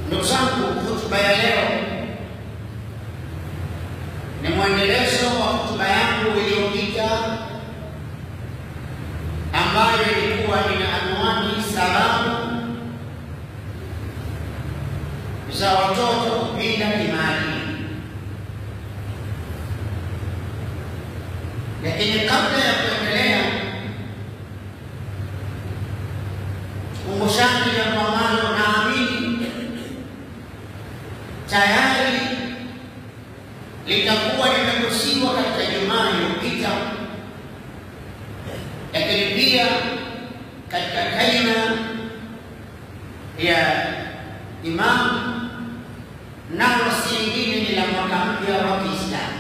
Ndugu zangu, hotuba ya leo ni mwendelezo wa hotuba yangu iliyopita ambayo ilikuwa ina anwani sababu za watoto kupinda kimaadili. Lakini kabla ya kuendelea, kumbushani jambo ambalo naamini tayari litakuwa limegusiwa katika Jumaa iliyopita, lakini pia katika kalima ya Imam, nalo si lingine ni la mwaka mpya wa Kiislamu.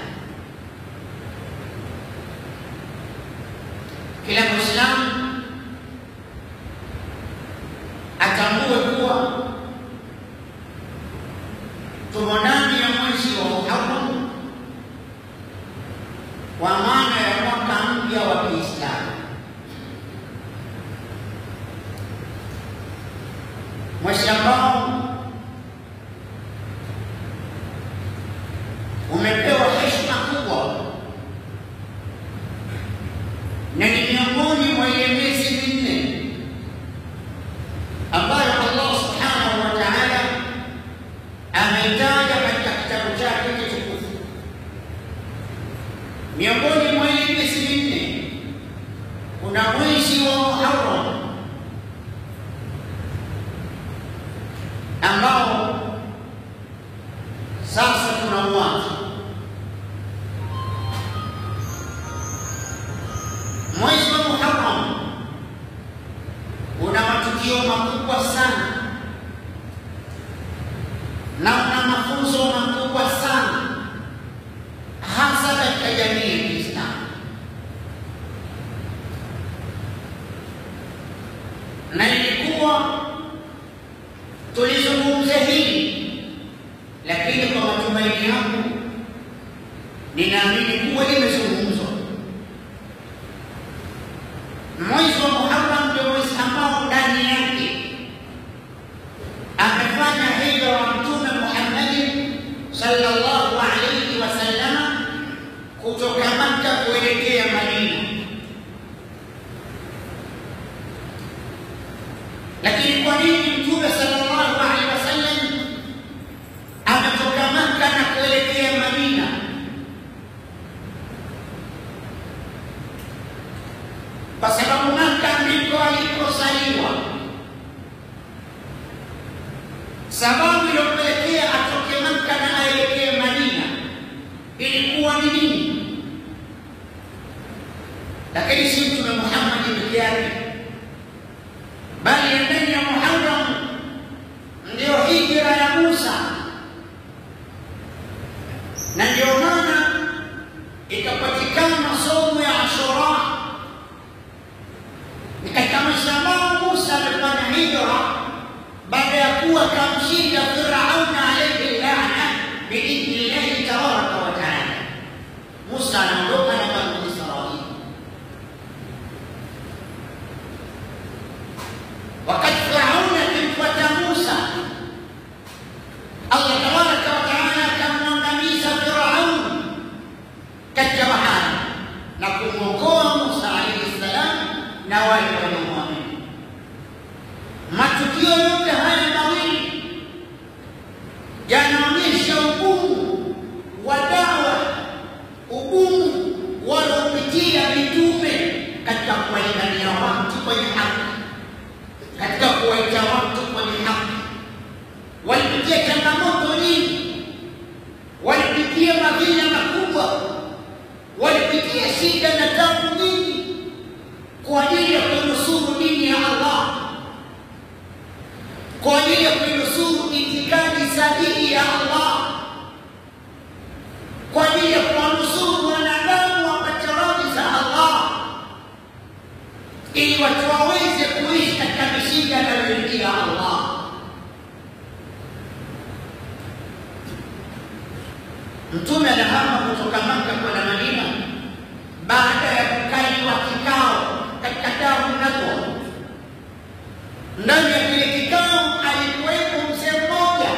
Kila Muislamu atambue kuwa tumo ndani ya mwezi wa Muharram, kwa maana ya mwaka mpya wa Kiislamu. Mwezi ambao umepewa heshima kubwa na ni miongoni mwa ile miezi minne ambayo Allah subhanahu wa ta'ala ameitaja katika kitabu chake kitukufu. Miongoni mwa ile miezi minne kuna mwezi wa Muharram ambao sasa tunauanza. Mwezi wa Muharram una matukio makubwa sana na una mafunzo makubwa sana, hasa katika jamii ya Kiislamu. Na ilikuwa tulizungumza hili, lakini kwa matumaini yangu ninaamini kuwa limezungumzwa. Mwezi wa Muharram ndio mwezi ambao ndani yake amefanya hija wa Mtume Muhammad sallallahu alayhi wasallam kutoka Makka kuelekea Madina. Lakini kwa nini Mtume sallallahu alayhi wasallam ametoka Makka na kuelekea Madina? Kwa sababu Makka ndiko alikozaliwa. Sababu iliyopelekea atoke Makka na aelekee Madina ilikuwa ni nini? Lakini si Mtume Muhammad peke yake, bali ndani ya Muharram ndio hijra ya Musa, na ndio maana ikapatikana somo ya Ashura. Katika maisha ambao Musa alifanya hijra baada ya kuwa kamshinda Firauna alayhi laana biidhnillahi tabaraka wa taala. Musa anaondoka na Bani Israili. Wakati Firauna akimfuata Musa, Allah tabaraka wa taala akamwangamiza Firauna katika bahari na kumwokoa Musa alayhi salam na wale waliomwamini. Matukio yote haya mawili yanaonyesha ugumu wa dawa, ugumu waliopitia mitume katika kuwaingania watu kwenye haki, katika kuwaita watu kwenye haki. Walipitia changamoto nyingi, walipitia madhila makubwa, walipitia shida na taabu nyingi kwa ajili ya kunusuru dini ya Allah, kwa ajili ya kunusuru itikadi sahihi ya Allah, kwa ajili ya kuwanusuru wanadamu wapate radhi za Allah, ili watu waweze kuishi katika mishinda na riziki ya Allah. Mtume alihama kutoka Makka kwenda Madina baada ya kukaliwa kikao katika Darun Nadwa. Ndani ya kile kikao alikuwepo mzee mmoja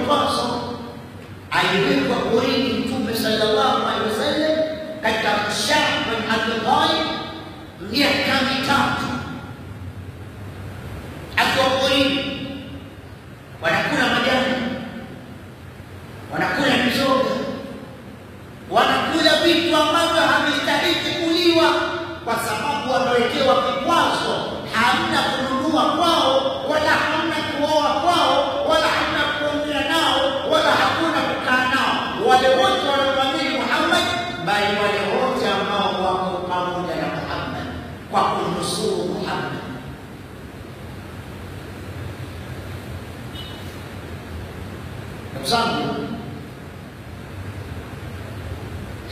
vikwazo, aliwekwa porini Mtume sallallahu alaihi wasallam katika Sham bin Abi Talib miaka 3 akiwa porini, wanakula majani, wanakula mizoga, wanakula vitu ambavyo havistahili kuliwa, kwa sababu wamewekewa vikwazo. Hamna kununua kwao, wala hamna kuoa kwao, wala hamna kuongea nao, wala hakuna kukaa nao. Wale wote wanaomwamini Muhammad, bali wale wote ambao wako pamoja na Muhammad kwa kumnusuru Muhammad. Ndugu zangu,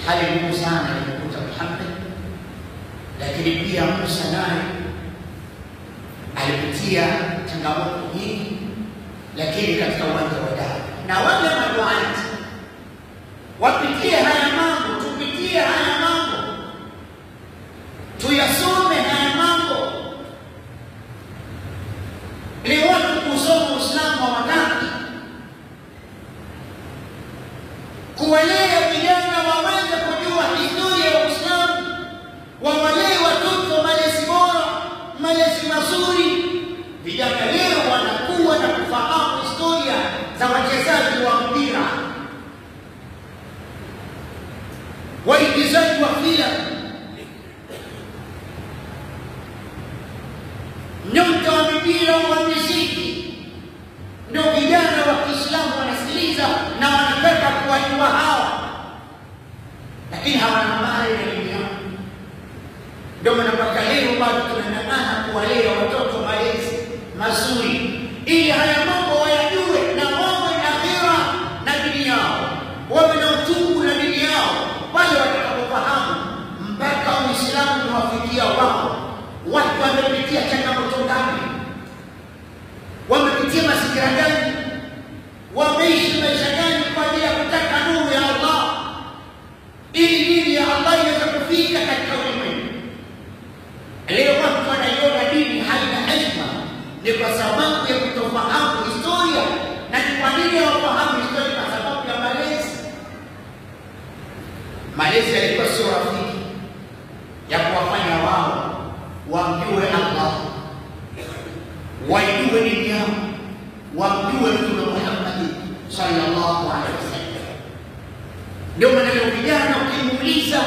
hali ngumu sana ilikuta Muhammad, lakini pia Musa naye alipitia changamoto nyingi, lakini katika uwanja wa dawa. Na wale maduati wapitie haya mambo, tupitie haya mambo, tuyasome haya mambo, ili watu kusoma Uislamu wa wakati, kuwalea vijana waweze kujua historia ya Uislamu, wawalee watoto malezi bora, malezi mazuri. Vijana leo wanakuwa na kufahamu historia za wachezaji wa mpira, waigizaji wa filamu, nyota wa mipira wa muziki. Ndio vijana wa Kiislamu wanasikiliza na wanataka kuwajua hawa, lakini hawana habari na elimu yao. Ndio maana mpaka leo bado tunang'ang'ana kuwalea watoto malezi mazuri, ili haya mambo wayajue na wawe na akhira na dini yao, wawe na utungu na dini yao, pale watakapofahamu mpaka Uislamu unawafikia wao. Watu wamepitia changamoto gani, wamepitia mazingira gani, wameishi maisha gani kwa ajili ya kutaka nuru ya Allah, ili dini ya Allah iweze kufika katika ulimwengu. Leo watu wanaiona dini haina heshima, ni kwa sababu ya kutofahamu historia. Na ni kwa nini hawafahamu historia? Kwa sababu ya malezi. Malezi yalikuwa sio rafiki ya kuwafanya wao wamjue Allah, waijue dini yao, wamjue Mtume Muhammad sallallahu alaihi wasallam. Ndio maana leo vijana ukimuuliza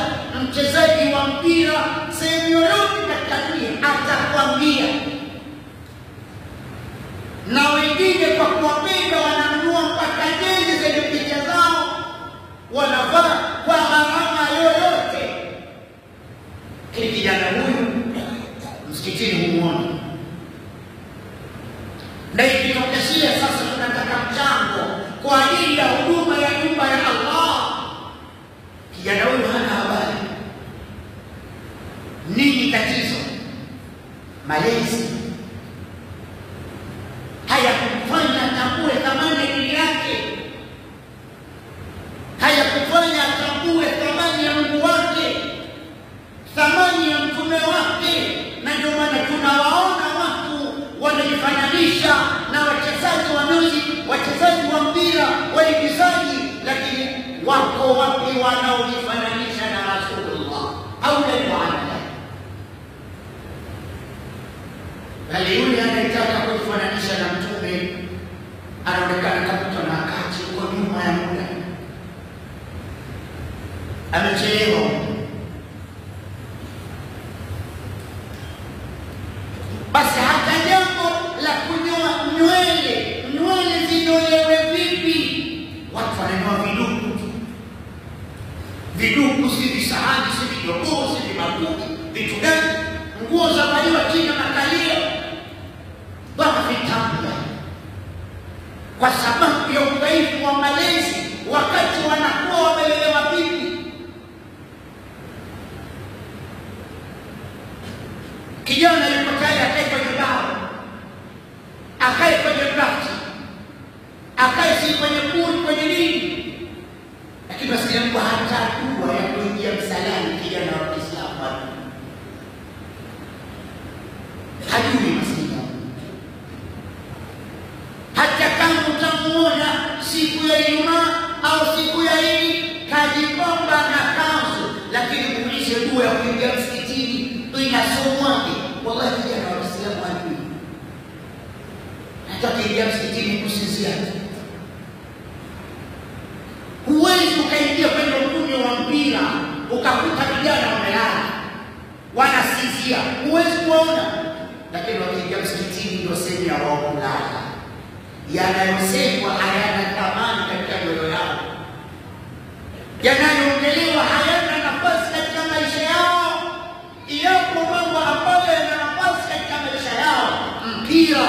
mchezaji wa mpira sehemu yoyote katika dunia atakwambia, na wengine kwa kuwapenda wananunua mpaka jezi zenye picha zao, wanavaa kwa gharama yoyote. Ili kijana huyu msikitini humuona, na ikitokea sasa tunataka mchango kwa ajili ya huduma ya nyumba ya Allah, kijana huyu hana habari. Nini tatizo? Malezi hayakufanya atambue thamani ya dini yake, hayakufanya atambue thamani ya Mungu wake, thamani ya mtume wake. Na ndio maana tunawaona watu wanajifananisha na wachezaji wa muziki, wachezaji wa mpira, waigizaji, lakini wako wapi wanaojifananisha na Rasulullah au la? Bali yule anayetaka kujifananisha na mtume anaonekana kama mtu na wakati uko nyuma ya muda, amechelewa. Basi hata jambo la kunyoa nywele zinyolewe vipi? Watu wananyoa viduku, si visahani, si vidogoo, si vimakuki, vitu gani, nguo za valiwa chini ya makalio mpaka vitambla, kwa sababu ya udhaifu wa malezi. Wakati wanakuwa wamelelewa vipi? Kijana alipotaka akae kwenye bao, akae kwenye drafti, akae si kwenye kuni, kwenye nini, lakini basi yangu hata dua ya kuingia msalani kijana wa Kiislamu hajui maskini. Hata kama utamuona si ya Ijumaa au siku ya Idi kajibomba na kanzu, lakini muulize dua ya kuingia msikitini inasomwaje? Wallahi kijana wa Uislamu hajui. Hata kuingia msikitini kusinzia. Huwezi ukaingia kwenye ukumbi wa mpira ukakuta vijana wamelala wanasinzia, huwezi kuona. Lakini wakiingia msikitini ndio sehemu ya wao kulala. Yanayosemwa hayana thamani katika mioyo yao, yanayoongelewa hayana nafasi katika maisha yao. Yapo mambo ambayo yana nafasi katika maisha yao. Mpira,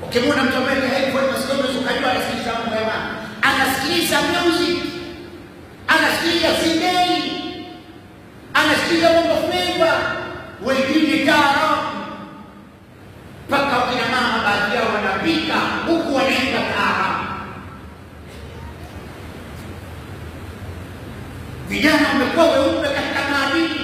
ukimwona mtu ambaye headphone masikio ukajua anasikiliza mambo ya maana, anasikiliza music, anasikiliza singeli, anasikiliza mambo flava, wengine taarabu. Mpaka wakina mama baadhi yao wanapika huku wanaimba taarabu. Vijana wamekuwa weupe katika maadili,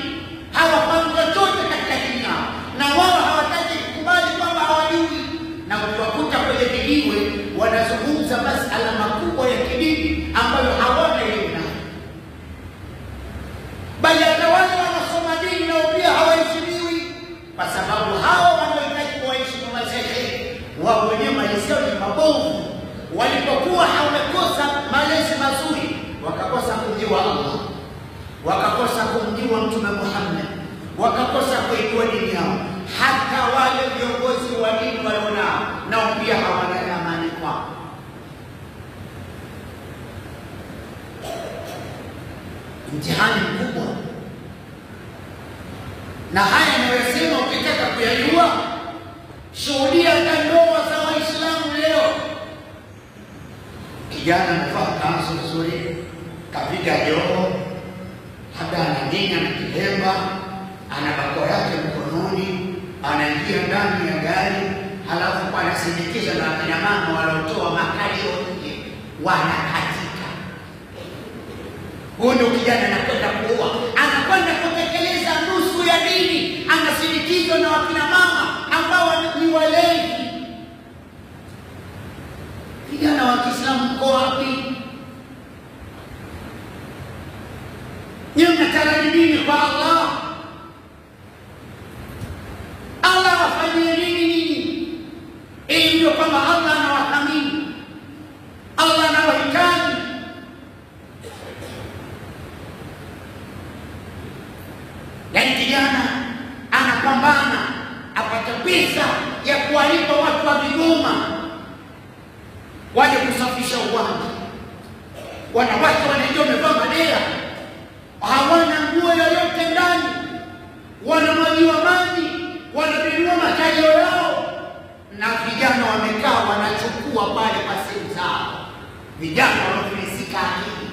hawafahamu chochote katika dini yao, na wao hawataki kukubali kwamba hawajui. Na ukiwakuta kwenye vijiwe wanazungumza masala makubwa ya kidini ambayo hawana elimu nayo, bali hata wale wanasoma dini nao pia hawaheshimiwi, kwa sababu hao wanaohitaji kuwaheshimu mashehe wao wenyewe malezi yao ni mabovu. Walipokuwa hawamekosa malezi mazuri, wakakosa kumjua Allah, wakakosa kumjua Mtume Muhammad, wakakosa kuijua dini yao. Hata wale viongozi wa dini walionao nao pia hawana amani kwao. Mtihani mkubwa. Na haya ninayosema ukitaka kuyajua, shuhudia ndoa za Waislamu leo. Kijana amevaa kanzu nzuri, kapiga joho, hata ananing'a na kilemba, ana bakora yake mkononi, anaingia ndani ya gari, halafu anasindikiza na akina mama wanaotoa makalio nje, wanakatika. Huyo ndio kijana anakwenda kuoa, anakwenda kutekeleza nusu ya dini, anasindikizwa na wakina mama ambao ni walevi. Vijana wa Kiislamu mko wapi? Nyinyi mnataraji nini kwa Allah? Allah afanyie nini nini? Hii ndio kwamba Allah anawathamini, Allah anawahitaji. Yani kijana anapambana apate pesa ya kuwalipa watu wa Kigoma waje kusafisha uwanja. Wanawake wanaingia wamevaa madera, hawana nguo yoyote ndani, wanamwagiwa maji, wanapinua makalio yao, na vijana wamekaa wanachukua pale kwa simu zao. Vijana wanafilisika akili,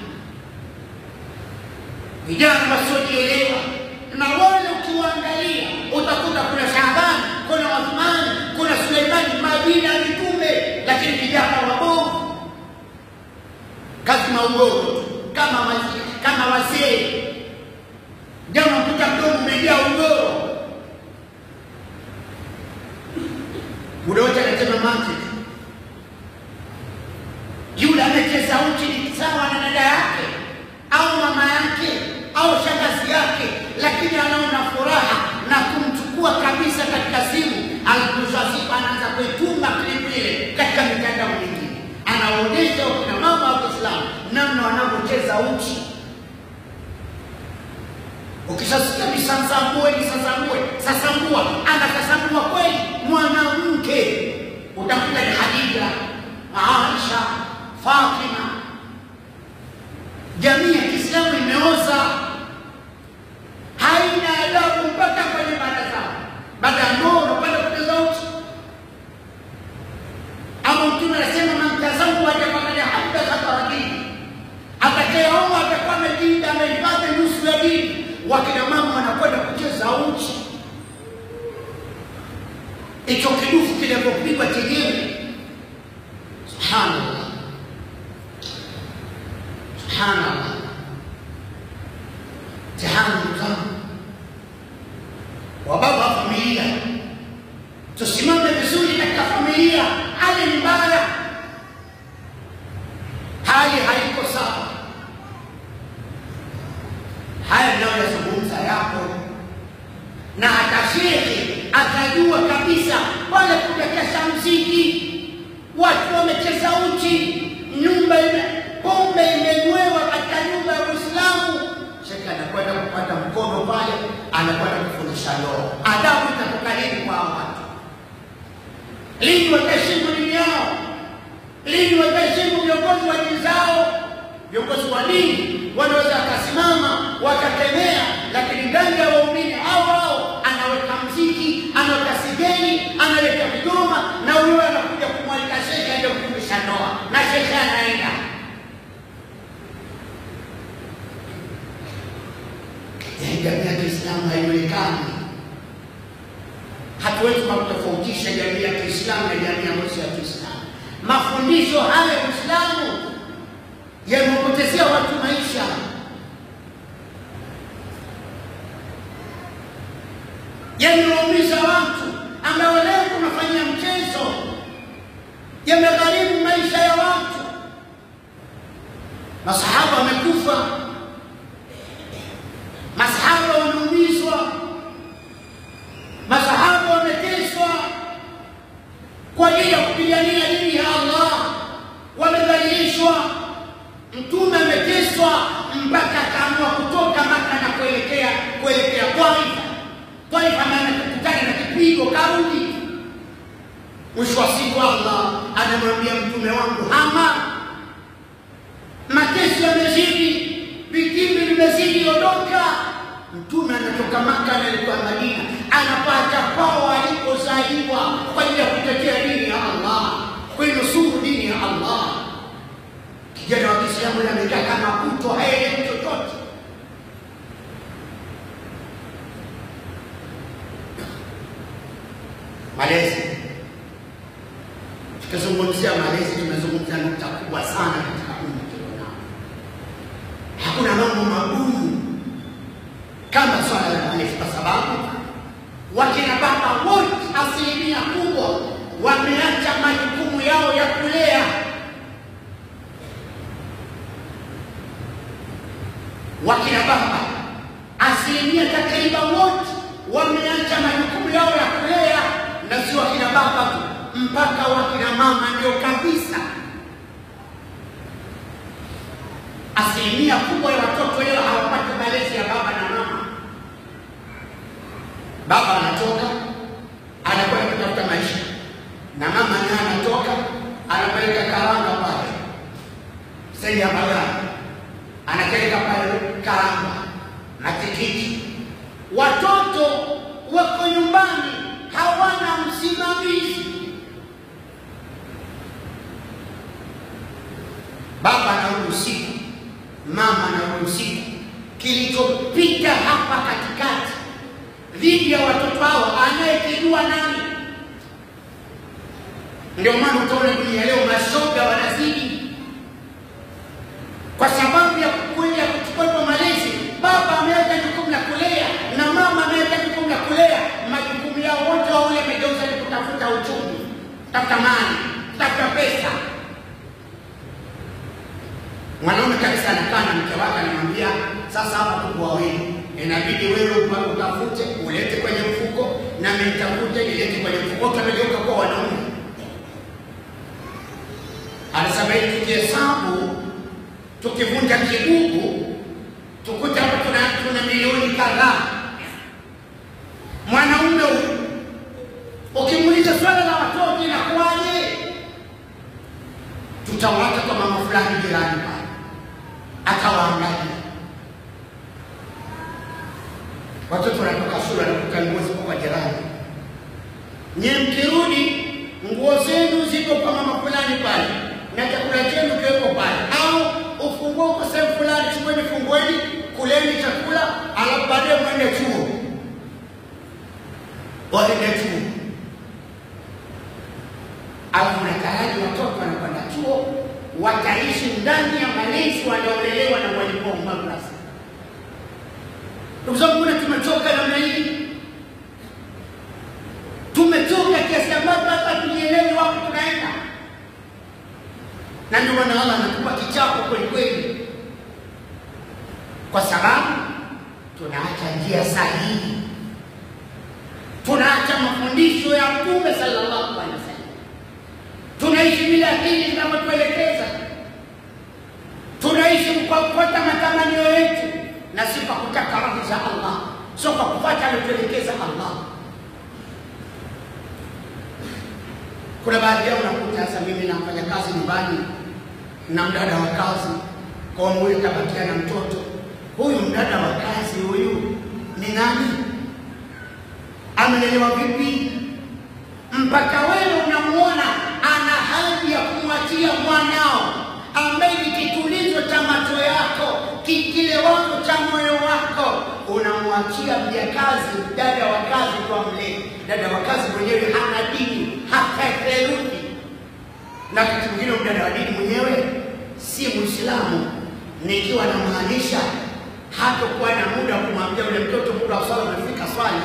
vijana wasiojielewa. Na wale ukiwaangalia utakuta kuna Shaabani, kuna Uthmani, kuna Suleimani, majina ya mitume, lakini vijana wabovu kazi maugoro kama wazee. Jana mkuta mdomo umejaa ugoro, muda wote anasema mantiki. Yule anacheza uchi ni sawa na dada yake au mama yake au shangazi yake, lakini anaona furaha na kumchukua kabisa katika simu. Alipozasipa anaanza kuitunga klipu ile katika mitandao mingine, anaonyesha kina mama wa Kiislamu namna wanavyocheza uchi. Ukishasikia sasambua, anasasambua kweli mwanamke. Utakuta ni Khadija, Aisha, Fatima. Jamii ya Kiislamu imeoza, haina adabu mpaka kwenye ibada zao. Baada ya ndoa unapenda kucheza uchi. Ama Mtume anasema mtazamo wa jamaa hata kataradini, atakayeoa atakuwa amejiinda amehifadhi nusu ya dini. Wakina mama wanakwenda kucheza uchi, hicho kidufu kinapopigwa chenyewe. Subhanallah, subhanallah. Jahannam wa baba familia, tusimame vizuri katika familia. Hali ni mbaya, pale anakwenda kufundisha ndoa. Adabu itatoka lini kwa watu? Lini wataheshimu dini yao? Lini wataheshimu viongozi wa dini zao? Viongozi wa dini wanaweza wakasimama wakakemea, lakini ndani ya waumini hao anaweka mziki, anaweka sigeni, analeta vigoma, na huyo anakuja kumwalika shekhe aje kufundisha ndoa, na shekhe anaenda. Jamii ya Kiislamu haionekani. Hatuwezi kutofautisha jamii ya Kiislamu na jamii ambayo si ya Kiislamu. Mafundisho haya ya Uislamu yamepotezea watu maisha. Yameumiza watu ambao leo tunafanyia mchezo. Yamegharimu maisha ya watu. Masahaba wamekufa. Masahaba wameumizwa. Masahaba wameteswa kwa ajili ya kupigania dini ya Allah. Wamedhalilishwa. Mtume ameteswa mpaka akaamua kutoka Maka na kuelekea Taifa maana kukutana na kipigo karudi. Mwisho wa siku Allah anamwambia mtume wangu hama. Mateso yamezidi, vitimbi vimezidi, ondoka. Mtume anatoka Maka anaelekea Madina, anapata kwao alipozaliwa kwa ajili ya kutetea dini ya Allah, kuinusuru dini ya Allah. Kijana wa Kiislamu amekaa kama kuto haelewi chochote. Malezi. Tukizungumzia malezi tumezungumzia nukta kubwa sana katika umma tulionao. Hakuna mambo magumu kama swala la malezi, kwa sababu wakina baba wote asilimia kubwa wameacha majukumu yao ya kulea. Wakina baba asilimia takriban wote wameacha majukumu yao ya kulea, na si wakina baba tu, mpaka wakina mama ndio kabisa. Asilimia kubwa ya watoto leo hawapati malezi ya baba na mama. Baba anatoka anakwenda kutafuta maisha, na mama naye anatoka anapeleka karanga pale sehemu ya magari, anapeleka pale karanga na tikiti. Watoto wako nyumbani hawana msimamizi. Baba anarudi usiku, mama anarudi usiku. Kilichopita hapa katikati dhidi ya watoto hao anayekijua nani? Ndio maana utaona dunia leo mashoga wanazidi, kwa sababu ya kukuja kuchukua malezi. Baba ameacha jukumu la kulea na mama ameacha jukumu la kulea. Majukumu yao wote wale wamegeuza ni kutafuta uchumi, kutafuta mali, kutafuta pesa. Mwanaume kabisa anakaa na mke wake anamwambia, sasa hapa tuko wawili, inabidi wewe utafute ulete kwenye mfuko na mimi nitafute nilete kwenye mfuko. Tumegeuka kwa wanaume. Anasema hivi, tukihesabu tukivunja kigugu tukuta hapa tuna milioni kadhaa. Mwanaume ukimuuliza swala la watoto inakuwaje, tutawaacha kwa mama fulani jirani pale akawaangalia. Watoto wanatoka shule wanakuta nguo ziko kwa jirani. Nyie mkirudi nguo zenu ziko kwa mama fulani pale na chakula chenu kiweko pale, au ufunguo kwa sehemu fulani, chukueni fungueni, kuleni chakula, alafu baadaye mwende chuo. Waende chuo. Alafu nataraji watoto wanakwenda chuo wataishi ndani ya malezi wanaolelewa na mwalimu wa madrasa. Ndugu zangu, tumechoka namna hii. Tumechoka kiasi ambacho hata tujielewi wapi tunaenda. Na ndio maana Allah anatupa kichapo kweli kweli, kwa sababu tunaacha njia sahihi, tunaacha mafundisho ya Mtume sallallahu alaihi wasallam, tunaishi bila dini zinavyotuelekeza, tunaishi kwa kufuata matamanio yetu na si kwa kutaka radhi za Allah. sio kwa kufuata alichoelekeza Allah. Kuna baadhi yao unakuta sasa, mimi nafanya kazi nyumbani na mdada wa kazi, kwa mwili kabakia na mtoto. Huyu mdada wa kazi huyu ni nani? Amelelewa vipi mpaka wewe unamuona ana hali ya kumwachia mwanao ambaye ni kitulizo cha macho yako, kikilewazo cha moyo wako, unamwachia mjakazi, dada wa kazi kwa mlee. Dada wa kazi mwenyewe hana dini hata theluthi, na kitu kingine mdada wa dini mwenyewe si Muislamu. Nikiwa namaanisha hatakuwa na muda wa kumwambia yule mtoto muda wa swala umefika, swali.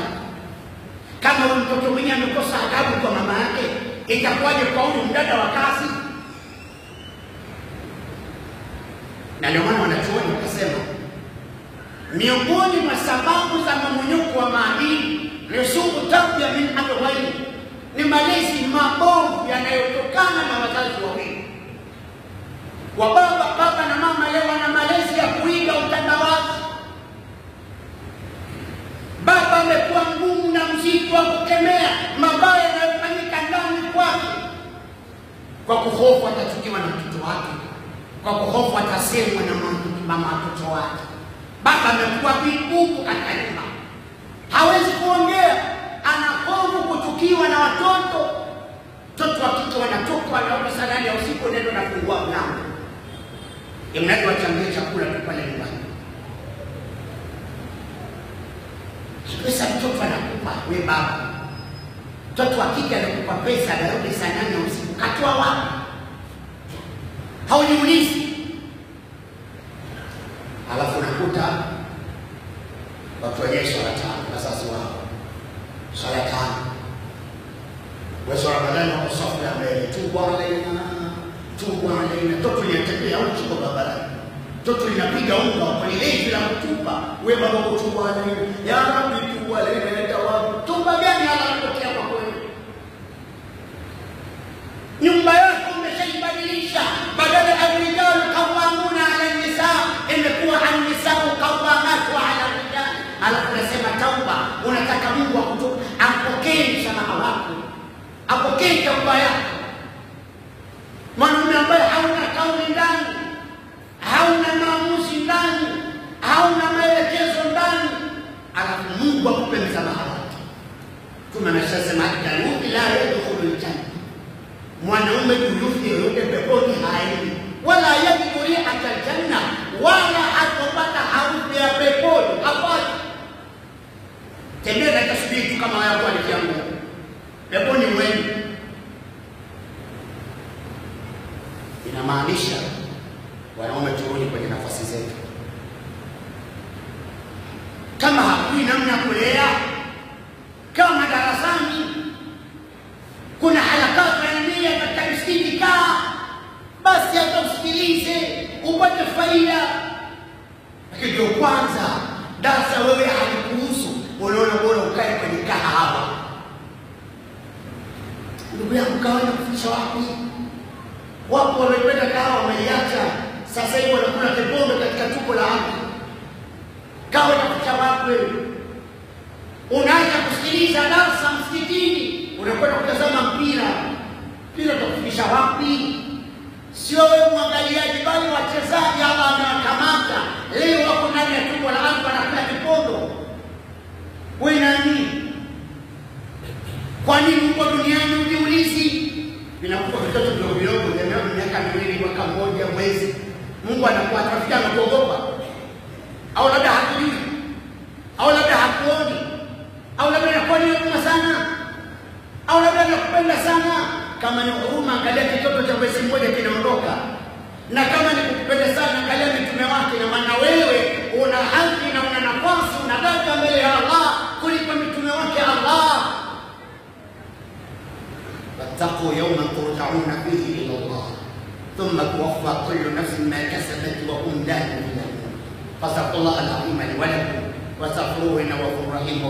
Kama yule mtoto mwenyewe amekosa adabu kwa mama yake, itakuwaje kwa huyu mdada wa kazi? Na ndio maana wanachuoni wakasema miongoni mwa sababu za mmomonyoko wa maadili ni sugu tabia min abawaini, ni malezi mabovu yanayotokana na wazazi wawili. Wa baba na mama leo wana malezi ya kuiga utandawazi. Baba amekuwa ngumu na mzito wa kukemea mabaya yanayofanyika ndani kwake, kwa kuhofu atachukiwa na mtoto wake, kwa kuhofu atasemwa na mama watoto wake. Baba amekuwa vigumu katika nyumba, hawezi kuongea, ana hofu kuchukiwa na watoto. Mtoto wa kike wanatoka wanaona saa 8 ya usiku, nenda na kufungua mlango, mnadi wachangie chakula tu pale nyumbani. Pesa mtoto anakupa wewe baba, mtoto wa kike anakupa pesa, anarudi saa 8 ya usiku, katoa wapi? Haujiulizi. Alafu nakuta watu wenyewe swala 5 wazazi wao, swala 5 wewe Ramadhani wa safu ya mbele tu bwana toto linatembea uchi kwa barabarani, toto linapiga unga kwa ile bila kutupa. Wewe baba kutupa nini? Ya Rabbi tupa leo leta wapi? Tupa gani anatokea kwa kweli? Nyumba yako umeshaibadilisha, badala ya rijal qawwamuna 'ala an-nisaa imekuwa an-nisaa qawwamatu 'ala ar-rijal. Alafu unasema tauba, unataka Mungu akutoe, apokee msamaha wako, apokee tauba yako. Mwanaume ambaye hauna kauli ndani, hauna maamuzi ndani, hauna maelekezo ndani, alafu Mungu akupe msamaha wake. Tumemeshasema dalubi la yadkhulul janna, mwanaume yufi yote peponi haendi, wala yadkhuli hata janna, wala hatopata harufu ya peponi. Hapana, tembea na tasbihi kama wao walikiamua peponi mwenyewe. Inamaanisha wanaume turudi kwenye nafasi zetu. Kama hakuna namna kulea, kama darasani kuna halakati ya nia katika misikiti, basi hata usikilize upate faida. Lakini ndio kwanza darasa wewe halikuhusu, unaona bora ukae kwenye kahawa. Ndugu yangu, kawaida kufisha wapi? Wapo wamependa kahawa wameiacha, sasa hivi wanakula kibombe katika tuko la ardhi. Kawa inakucha wapi wewe? Unaanza kusikiliza darasa msikitini, unakwenda kutazama mpira. Mpira utakufundisha wapi? Sio wewe mwangaliaji, bali wachezaji hawa wanakamata. Leo wako ndani ya tuko la ardhi wanakula kipondo. Wewe nani? Kwa nini uko duniani ujiulizi? Vinakuwa vitoto vidogo vidogo vya miaka 2, mwaka 1, mwezi. Mungu anakuwa atafikia na kuogopa, au labda hakujui, au labda hakuoni, au labda anakuwa ni huruma sana, au labda anakupenda sana. Kama ni huruma, angalia kitoto cha mwezi mmoja kinaondoka, na kama ni kukupenda sana, angalia mitume wake. Na maana wewe una haki na una nafasi, una daraja mbele ya Allah kuliko mitume wake Allah. واتقوا يوما ترجعون فيه الى الله ثم توفى كل نفس ما كسبت وهم لا يظلمون. فاتقوا الله العظيم لي ولكم واستغفروه انه غفور رحيم.